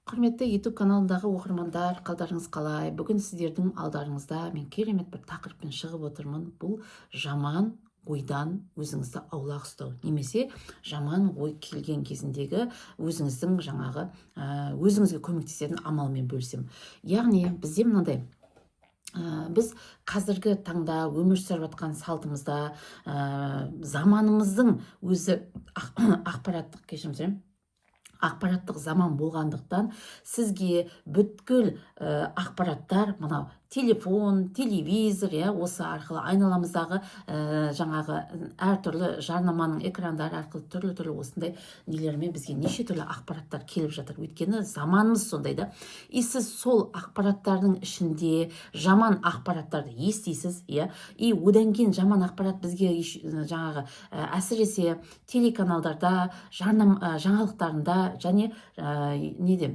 Құрметті YouTube каналындағы оқырмандар, қалдарыңыз қалай? Бүгін сіздердің алдарыңызда мен керемет бір тақырыппен шығып отырмын. Бұл жаман ойдан өзіңізді аулақ ұстау, немесе жаман ой келген кезіндегі өзіңіздің өзіңізге көмектесетін амалмен бөлсем. Яғни бізде мынандай, біз қазіргі таңда өмір сүріп жатқан салтымызда, заманымыздың өзі ақпараттық заман болғандықтан сізге бүткіл ақпараттар, мынау телефон, телевизор, осы арқылы айналамыздағы әртүрлі жарнаманың экрандары арқылы түрлі осындай нелермен бізге неше түрлі ақпараттар келіп жатыр. Өйткені заманымыз сондай да. И сіз сол ақпараттардың ішінде жаман ақпараттарды естисіз, и одан кейін жаман ақпарат бізге әсіресе телеканалдарда, жаңалықтарында және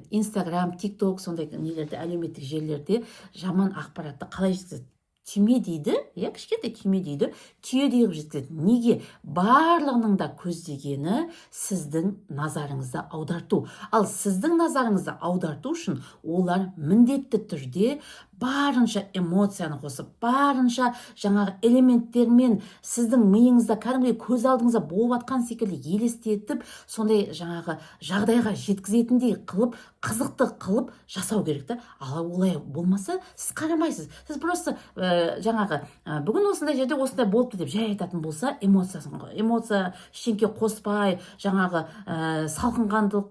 Инстаграм, ТикТок, сондай нелерде, әлеуметтік желілерде жаман ақпаратты қалай жеткізеді? Түйме дейді, кішкентай түйме дейді, түйедей қылып жеткізеді. Неге? Барлығының да көздегені сіздің назарыңызды аударту. Ал сіздің назарыңызды аударту үшін олар міндетті түрде барынша эмоцияны қосып, барынша элементтермен сіздің миыңызда, кәдімгідей көз алдыңызда болып атқан секілді елестетіп, сондай жағдайға жеткізетіндей қылып, қызықты қылып жасау керек та. Ал олай болмаса, сіз қарамайсыз. Сіз просто бүгін осындай жерде осындай болыпты деп жай айтатын болса, эмоция ештеңке қоспай, салқынғандық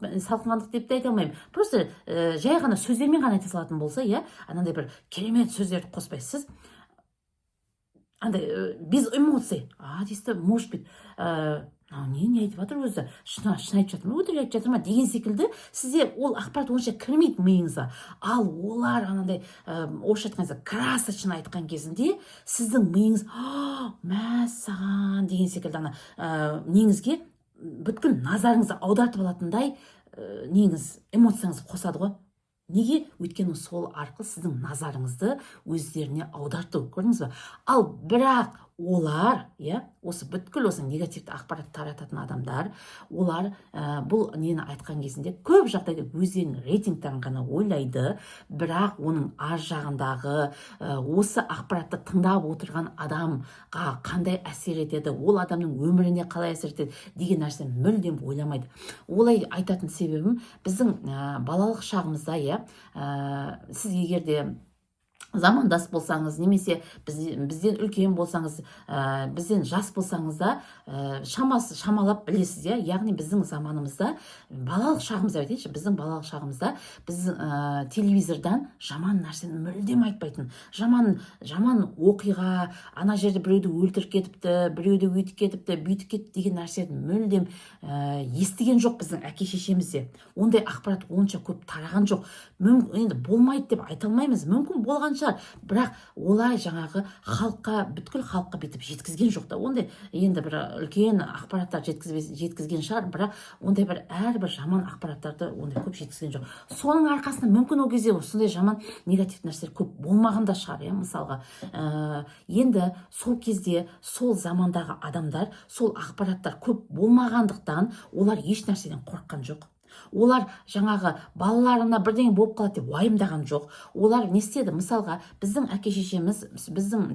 деп те айта алмаймын. Просто жай ғана сөздермен ғана айта салатын болса, анандай бір керемет сөздерді қоспайсыз, андай без эмоций, дейсті, может быть, не айтып жатыр өзі, шын айтып жатыр ма, өтірік айтып жатыр ма деген секілді, сізде ол ақпарат онша кірмейді миыңызға. Ал олар анандай орысша айтқанда красочно айтқан кезінде сіздің миыңыз мәссаған деген секілді неңізге бүткіл назарыңызды аудартып алатындай неңіз, эмоцияңыз қосады ғой. Неге? Өйткені сол арқылы сіздің назарыңызды өздеріне аударту, көрдіңіз ба? Ал бірақ олар, осы бүткіл осы негативті ақпарат тарататын адамдар, олар бұл нені айтқан кезінде көп жағдайда өздерінің рейтингтарын ғана ойлайды, бірақ оның ар жағындағы осы ақпаратты тыңдап отырған адамға қандай әсер етеді, ол адамның өміріне қалай әсер етеді деген нәрсе мүлдем ойламайды. Олай айтатын себебім, біздің балалық шағымызда, сіз егерде замандас болсаңыз, немесе бізден үлкен болсаңыз, бізден жас болсаңыз да, шамалап білесіз, яғни біздің заманымызда, балалық шағымызда айтайыншы, біздің балалық шағымызда біз телевизордан жаман нәрсені мүлдем айтпайтын. Жаман оқиға, ана жерде біреуді өлтіріп кетіпті, біреуді өйтіп кетіпті, бүйтіп кетті деген нәрсені мүлдем естіген жоқ біздің әке-шешемізде. Ондай ақпарат онша көп тараған жоқ. Енді болмайды деп айта алмаймыз, мүмкін болған шығар, бірақ олай бүткіл халыққа бетіп жеткізген жоқ та. Ондай енді бір үлкен ақпараттар жеткізген шығар, бірақ ондай бір әрбір жаман ақпараттарды ондай көп жеткізген жоқ. Соның арқасында мүмкін ол кезде сондай жаман негатив нәрселер көп болмаған да шығар, мысалға. Енді сол кезде, сол замандағы адамдар, сол ақпараттар көп болмағандықтан, олар еш нәрседен қорыққан жоқ. Олар балаларына бірдеңе болып қалады деп уайымдаған жоқ. Олар не істеді? Мысалға, біздің әке-шешеміз, біздің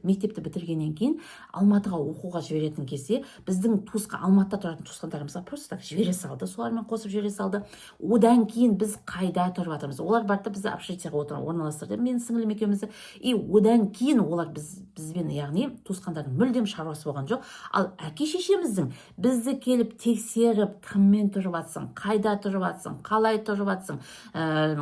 мектепті бітіргеннен кейін Алматыға оқуға жіберетін кезде, біздің Алматыда тұратын туысқандарымызға просто так жібере салды, солармен қосып жібере салды. Одан кейін біз қайда тұрып жатырмыз? Олар барды бізді общежитиеға орналастырды, мен сіңілім екеумізді. И одан кейін олар бізбен, яғни туысқандардың мүлдем шаруасы болған жоқ. Ал әке-шешеміздің бізді келіп тексеріп, кіммен тұрып жатсың, қайда тұрып жатсың, қалай тұрып жатсың,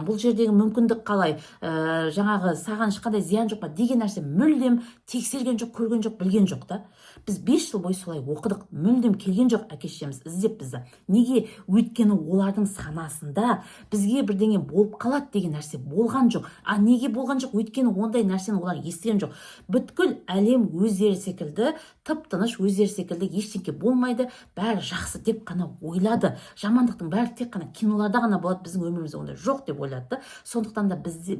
бұл жердегі мүмкіндік қалай, саған ешқандай зиян жоқ па деген нәрсе мүлдем тексерген жоқ, көрген жоқ, білген жоқ та. Біз 5 жыл бойы солай оқыдық, мүлдем келген жоқ әке-шешеміз іздеп бізді. Неге? Өйткені олардың санасында бізге бірдеңе болып қалады деген нәрсе болған жоқ. Неге болған жоқ? Өйткені ондай нәрсені олар естіген жоқ. Бүткіл әлем өздері секілді, тып-тыныш, өздері секілді ештеңке болмайды, бәрі жақсы деп қана ойлады. жамандықтың бәрі тек қана киноларда ғана болады, біздің өмірімізде ондай жоқ деп ойлады. Сондықтан да бізде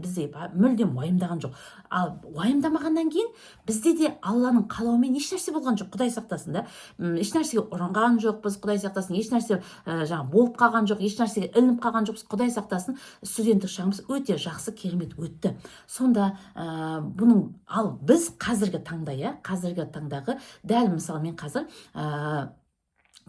мүлдем уайымдаған жоқ. Ал уайымдамағаннан кейін бізде де Алланың қалауымен ешнәрсе болған жоқ, Құдай сақтасын да. Ешнәрсеге ұрынған жоқпыз, Құдай сақтасын. Ешнәрсе болып қалған жоқ, ешнәрсеге ілініп қалған жоқпыз, Құдай сақтасын. Студенттік шағымыз өте жақсы, керемет өтті. Сонда ал біз қазіргі таңдағы дәл мысалы мен қазір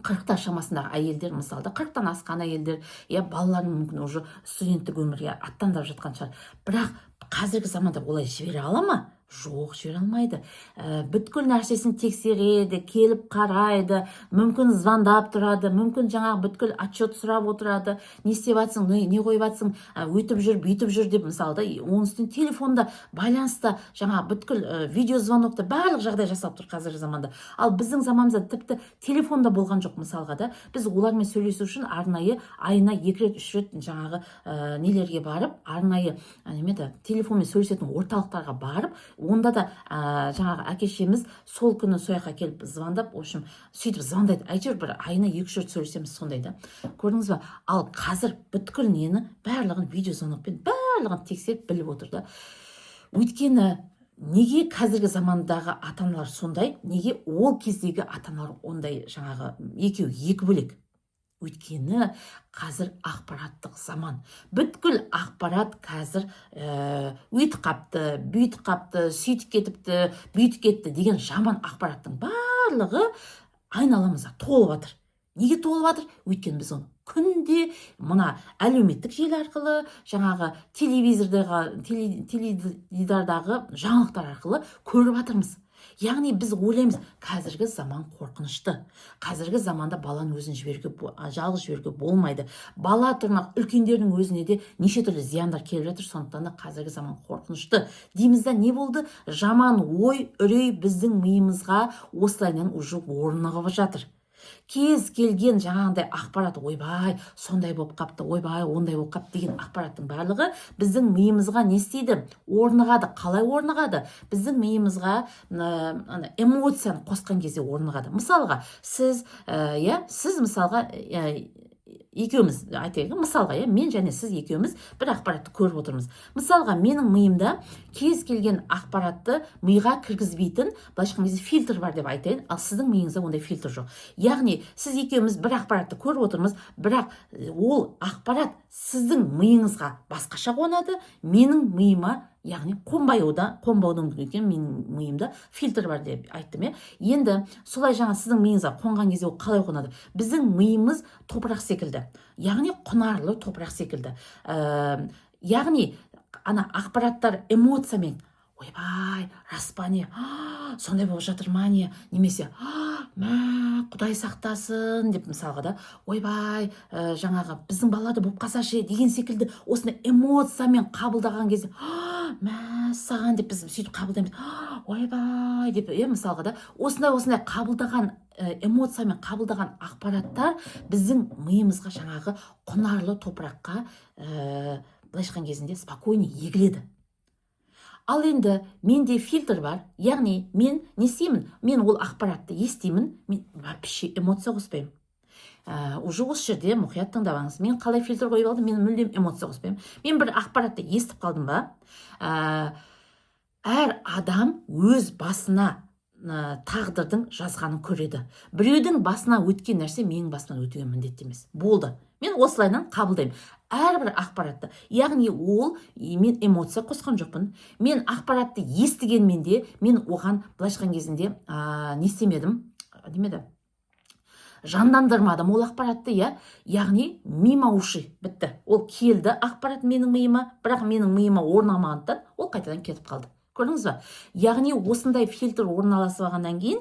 40-та шамасындағы әйелдер, мысалда 40-тан асқан әйелдер, балаларын мүмкін уже студенттік өмірге аттандырып жатқан шығар. Бірақ қазіргі заманда олай жібере ала ма? Жоқ, жібере алмайды. Бүткіл нәрсесін тексереді, келіп қарайды, мүмкін звондап тұрады, мүмкін жаңағы бүткіл отчет сұрап отырады, не істеп жатсың, не қойып жатсың, өйтіп жүр, бүйтіп жүр деп, мысалда, оның үстіне телефонда байланыста жаңағы бүткіл видеозвонокта барлық жағдай жасап тұр қазіргі заманда. Ал біздің заманымызда тіпті телефонда болған жоқ, мысалға да. Біз олармен сөйлесу үшін арнайы айына 2 рет, 3 рет жаңағы нелерге барып, арнайы телефонмен сөйлесетін орталықтарға барып, онда да жаңағы әкешеміз сол күні сояққа келіп звондап, в общем, сөйтіп звондайды. Әйтеуір бір айына 2-3 рет сөйлесеміз, сондай да. Көрдіңіз ба? Ал қазір бүткіл нені барлығын видеозвонокпен барлығын тексеріп біліп отыр да. Өйткені неге қазіргі замандағы ата-аналар сондай, неге ол кездегі ата-аналар ондай, жаңағы екеуі екі бөлек? Өйткені қазір ақпараттық заман. Бүткіл ақпарат қазір өйтіп қапты, бүйтіп қапты, сөйтіп кетіпті, бүйтіп кетті деген жаман ақпараттың барлығы айналамызда толып жатыр. Неге толып жатыр? Өйткені біз оны күнде мына әлеуметтік желі арқылы, жаңағы теледидардағы жаңалықтар арқылы көріп жатырмыз. Яғни біз ойлаймыз, қазіргі заман қорқынышты. Қазіргі заманда баланы жалғыз жіберуге болмайды. Бала тұрмақ, үлкендердің өзіне де неше түрлі зияндар келіп жатыр, сондықтан да қазіргі заман қорқынышты. Деймізде не болды? Жаман ой, үрей біздің миымызға осылайынан уже орнығып жатыр. Кез келген жаңағындай ақпарат, ойбай, сондай болып қапты, ойбай, ондай болып қапты деген ақпараттың барлығы біздің миымызға не істейді? Орнығады. Қалай орнығады? Біздің миымызға эмоцияны қосқан кезде орнығады. Мысалға, сіз мысалға екеуміз айтайық, мысалға, мен және сіз екеуміз бір ақпаратты көріп отырмыз. Мысалға, менің миымда кез келген ақпаратты миға кіргізбейтін, былайша айтқан кезде фильтр бар деп айтайын, ал сіздің миыңызда ондай фильтр жоқ. Яғни, сіз екеуміз бір ақпаратты көріп отырмыз, бірақ ол ақпарат сіздің миыңызға басқаша қонады, менің миыма яғни қонбаудың екен, менің миымда фильтр бар деп айттым. Енді солай жаңа сіздің миыңызға қонған кезде ол қалай қонады? Біздің миымыз топырақ секілді, яғни құнарлы топырақ секілді. Яғни ана ақпараттар эмоциямен, ойбай, рас па не, сондай болып жатыр ма не, немесе Құдай сақтасын деп, мысалға да, ойбай, жаңағы біздің балаларды болып қалсашы деген секілді осындай эмоциямен қабылдаған кезде, саған деп біз сөйтіп қабылдаймыз, ойбай деп, мысалға да, осындай қабылдаған эмоциямен қабылдаған ақпараттар біздің миымызға жаңағы құнарлы топыраққа былайша айтқан кезінде спокойнее егіледі. Ал енді менде фильтр бар, яғни мен не істеймін? Мен ол ақпаратты естеймін, мен вообще эмоция қоспаймын. Уже осы жерде мұқият тыңдап, мен қалай фильтр қойып алдым, мен мүлдем эмоция қоспаймын. Мен бір ақпаратты естіп қалдым ба, әр адам өз басына тағдырдың жазғанын көреді. Біреудің басына өткен нәрсе менің басымнан өтуге міндетті емес. Болды. Мен осылайынан қабылдаймын. Әрбір ақпаратты, яғни мен эмоция қосқан жоқпын. Мен ақпаратты естігенмен де, мен оған былайша айтқан кезінде не істемедім, жандандырмадым ол ақпаратты, яғни мимо уши, бітті. Ол келді ақпарат менің миыма, бірақ менің миыма орнамағандықтан ол қайтадан кетіп қалды. Көрдіңіз ба? Яғни осындай фильтр орналасып алғаннан кейін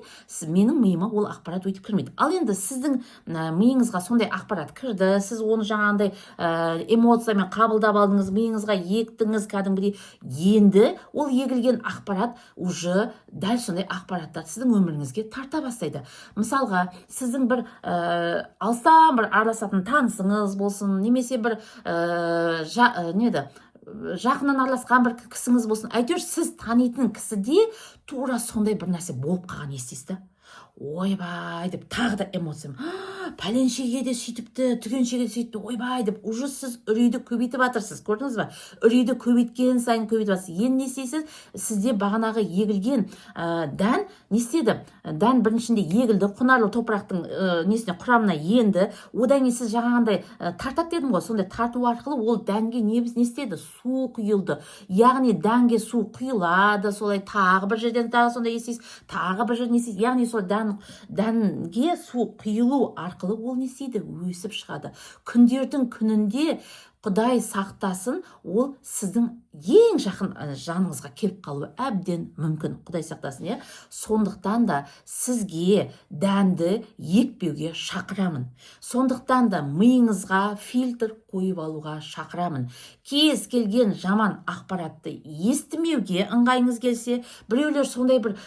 менің миыма ол ақпарат өтіп кірмейді. Ал енді сіздің миыңызға сондай ақпарат кірді, сіз оны жаңағындай эмоциямен қабылдап алдыңыз, миыңызға ектіңіз кәдімгідей. Енді ол егілген ақпарат уже дәл сондай ақпараттар сіздің өміріңізге тарта бастайды. Мысалға, сіздің бір алыстан бір араласатын танысыңыз болсын, немесе бір жақыннан араласқан бір кісіңіз болсын, әйтеуір сіз танитын кісіде тура сондай бір нәрсе болып қалған естисіз. ойбай деп тағы да эмоциям пәленшеге де сөйтіпті, түгеншеге де сөйтіпті, ойбай деп уже сіз үрейді көбейтіп жатырсыз, көрдіңіз ба? Үрейді көбейткен сайын көбейтіп жатырсыз. Енді не істейсіз? Сізде бағанағы егілген дән не істеді? Дән біріншінде егілді, құнарлы топырақтың несіне құрамына енді, одан кейін сіз жаңағындай тартады дедім ғой, сондай тарту арқылы ол дәнге не істеді? Су құйылды. Яғни дәнге су құйылады, солай тағы бір жерден тағы сондай естейсіз, тағы бір жерден естейсіз. Яғни сол дәнге су құйылу арқылы ол не істейді? Өсіп шығады. Күндердің күнінде Құдай сақтасын, ол сіздің ең жақын жаныңызға келіп қалуы әбден мүмкін. Құдай сақтасын, иә. Сондықтан да сізге дәнді екпеуге шақырамын. Сондықтан да миыңызға фильтр қойып алуға шақырамын. Кез келген жаман ақпаратты естімеуге ыңғайыңыз келсе, біреулер сондай бір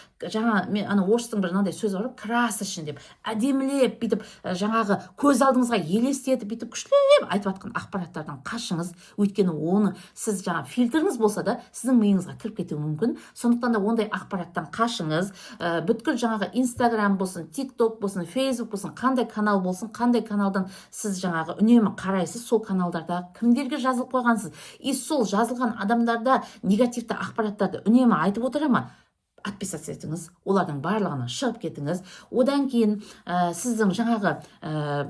мен орыстың бір мынандай сөзі бар, красочный деп, әдемілеп бүйтіп жаңағы көз алдыңызға елестетіп бүйтіп күштілеп айтып жатқан ақпараттардан қашыңыз. Өйткені оны сіз фильтріңіз болса да сіздің миыңызға кіріп кетуі мүмкін. Сондықтан да ондай ақпараттан қашыңыз. Бүткіл жаңағы Instagram болсын, TikTok болсын, Facebook болсын, қандай канал болсын, қандай каналдан сіз үнемі қарайсыз, сол каналдарда кімдерге жазылып қойғансыз. И сол жазылған адамдарда негативті ақпараттарды үнемі айтып отыра ма? Отписаться етіңіз, олардың барлығына шығып кетіңіз. Одан кейін сіздің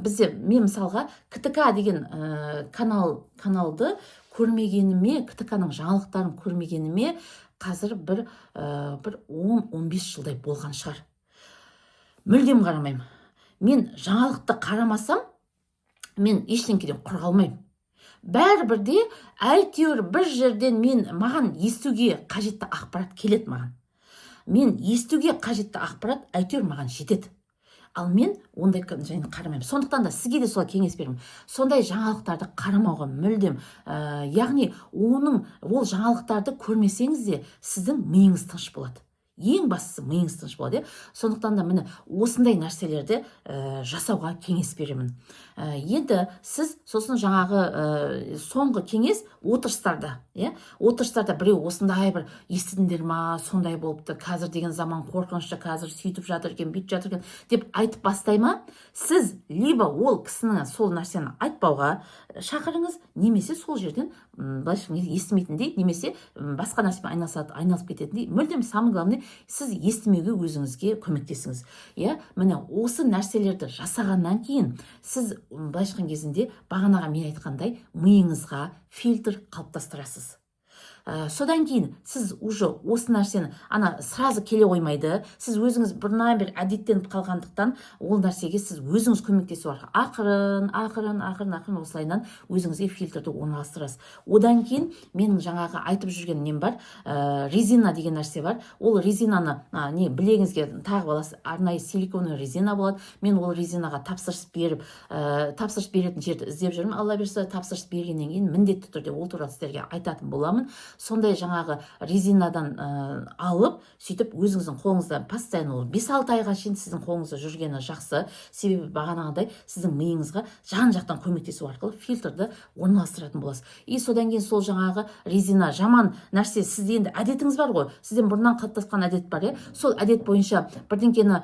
бізде мен мысалға КТК деген каналды көрмегеніме, КТК-ның жаңалықтарын көрмегеніме қазір бір 10-15 жылдай болған шығар. Мүлдем қарамаймын. Мен жаңалықты қарамасам, мен ештеңкеден құр қалмаймын. Бәрібірде әйтеуір бір жерден маған естуге қажетті ақпарат келеді маған. Мен естуге қажетті ақпарат әйтеуір маған жетеді. Ал мен ондай жайны қарамаймын. Сондықтан да сізге де солай кеңес беремін. Сондай жаңалықтарды қарамауға мүлдем. Яғни ол жаңалықтарды көрмесеңіз де сіздің миыңыз тыныш болады. Ең бастысы миыңыз тыныш болады. Сондықтан да міне осындай нәрселерді жасауға кеңес беремін. Енді сіз сосын соңғы кеңес отырыстарда. Отырыстарда біреу осындай бір естідіңдер ма, сондай болыпты, қазір деген заман қорқынышты, қазір сөйтіп жатыр екен, бүйтіп жатыр екен деп айтып бастай ма? Сіз либо ол кісіні сол нәрсені айтпауға шақырыңыз, немесе сол жерден естімейтіндей, немесе басқа нәрсемен айналысып кететіндей. Мүлдем самый главный, сіз естімеуге өзіңізге көмектесіңіз. Міне осы нәрселерді жасағаннан кейін сіз былайша айтқан кезінде бағанаға мен айтқандай миыңызға фильтр қалыптастырасыз. Содан кейін сіз уже осы нәрсені сразу келе қоймайды. Сіз өзіңіз бұрыннан бері әдеттеніп қалғандықтан ол нәрсеге сіз өзіңіз көмектесу арқылы ақырын осылайынан өзіңізге фильтрді орналастырасыз. Одан кейін менің айтып жүрген нем бар, резина деген нәрсе бар. Ол резинаны білегіңізге тағып аласыз, арнайы силиконовый резина болады. Мен ол резинаға тапсырыс беретін жерді іздеп жүрмін. Алла берсе, тапсырыс бергеннен кейін міндетті түрде ол туралы сіздерге айтатын боламын. Сондай резинадан алып, сөйтіп өзіңіздің қолыңызда постоянно 5-6 айға шейін сіздің қолыңызда жүргені жақсы. Себебі бағанағыдай сіздің миыңызға жан-жақтан көмектесу арқылы фильтрді орналастыратын боласыз. И содан кейін сол резина жаман нәрсе, сізде енді әдетіңіз бар ғой. Сізден бұрыннан қалыптасқан әдет бар, сол әдет бойынша бірдеңкені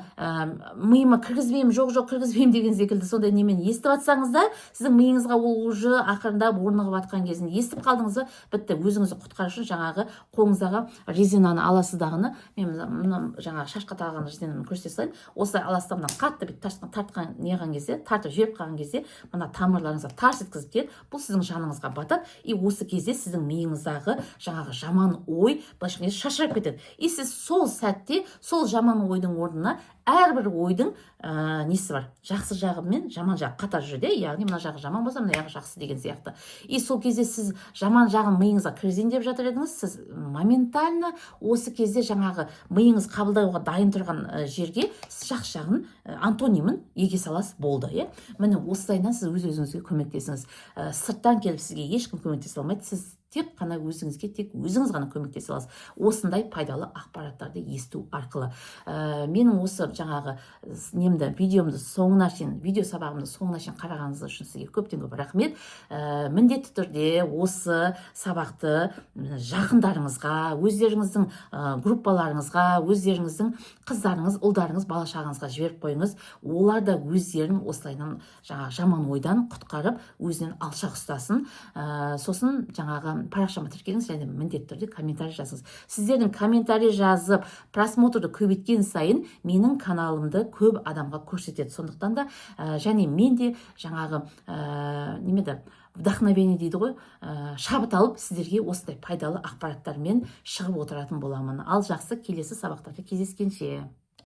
миыма кіргізбеймін, жоқ кіргізбеймін деген секілді сондай немен естіп жатсаңыз да, сіздің миыңызға ол уже ақырындап орнығып жатқан кезінде естіп қалдыңыз ба, бітті, өзіңізді құтқару үшін қолыңыздағы резинаны аласыз дағыны. Мен шашқа тағылған резинаны көрсете салайын. Осылай аласыз да, қатты тартқан неған кезде, тартып жіберіп қалған кезде, мына тамырларыңызға тарс еткізіп келеді. Бұл сіздің жаныңызға батады. И осы кезде сіздің миыңыздағы жаман ой былайша шашырап кетеді. И сіз сол сәтте сол жаман ойдың орнына әрбір ойдың несі бар, жақсы жағы мен жаман жағы қатар жүреді. Яғни мына жағы жаман болса, мына жағы жақсы деген сияқты. И сол кезде сіз жаман жағын миыңызға кіргізейін деп жатыр едіңіз, сіз моментально осы кезде миыңыз қабылдауға дайын тұрған жерге жақсы жағын антонимін еге саласыз, болды. Міне осылайынан сіз өз-өзіңізге көмектесіңіз. Сырттан келіп сізге ешкім көмектесе алмайды. Сіз тек қана өзіңізге, тек өзіңіз ғана көмектесе аласыз осындай пайдалы ақпараттарды есту арқылы. Менің осы жаңағы немді видеомды соңына шейін, видео сабағымды соңына шейін қарағаныңыз үшін сізге көптен көп рахмет. Міндетті түрде осы сабақты жақындарыңызға, өздеріңіздің группаларыңызға, өздеріңіздің қыздарыңыз, ұлдарыңыз, бала шағаңызға жіберіп қойыңыз. Олар да өздерін осылайынан жаңағы жаман ойдан құтқарып, өзінен алшақ ұстасын. Сосын жаңағы парақшама тіркеліңіз және міндетті түрде комментарий жазыңыз. Сіздердің комментарий жазып, просмотрды көбейткен сайын менің каналымды көп адамға көрсетеді. Сондықтан да және мен де жаңағы немеді вдохновение дейді ғой, шабыт алып сіздерге осындай пайдалы ақпараттармен шығып отыратын боламын. Ал жақсы, келесі сабақтарда кездескенше.